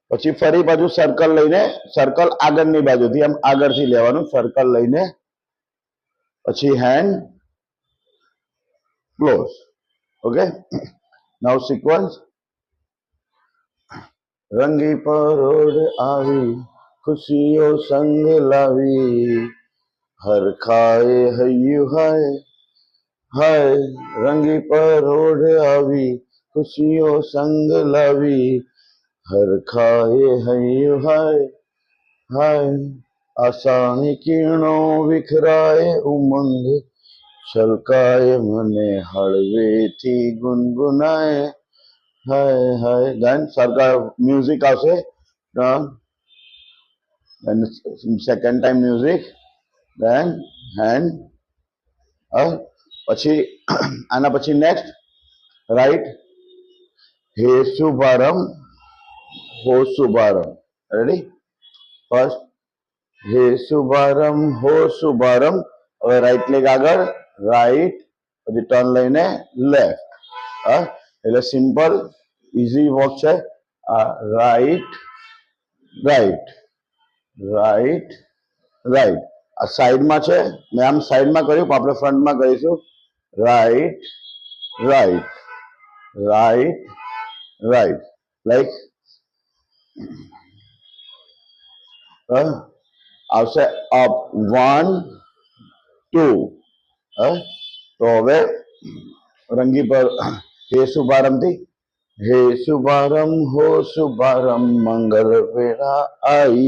પછી ફરી બાજુ સર્કલ લઈને સર્કલ આગળની બાજુથી આમ આગળથી લેવાનું સર્કલ લઈને પછી હેન્ડ ક્લોઝ. ઓકે, નાઉ સિક્વન્સ. રંગી પરોઢ આવી ખુશીઓ સંગ લાવી હરખાએ હૈયું હાય હાય. રંગી પરોઢ આવી ખુશીઓ સંગ લાવી હરખાએ હૈયું હાય હાય. આશાની કિરણો વિખરાય ઉમંગ છલકાય મને હળવેથી ગુનગુનાય હાય હાય. ધેન સરકાર મ્યુઝિક આવશે. then second time music, then hand. પછી આના પછી નેક્સ્ટ રાઈટ. હે શુભારંભ હો શુભારંભ. રેડી? ફર્સ્ટ હે શુભારંભ હો શુભારંભ. હવે રાઈટ લેગ આગળ રાઈટ પછી ટર્ન લઈને લેફ્ટ. એટલે સિમ્પલ ઇઝી વોક છે. Right right right right. આ સાઈડમાં છે, મેં આમ સાઈડમાં કર્યું, આપણે ફ્રન્ટમાં કરીશું. Right right right right. Like આવશે અપ 1 2. તો હવે રંગી પર હે શુભારંભથી હે શુભારંભ હો શુભારંભ મંગલ વેળા आई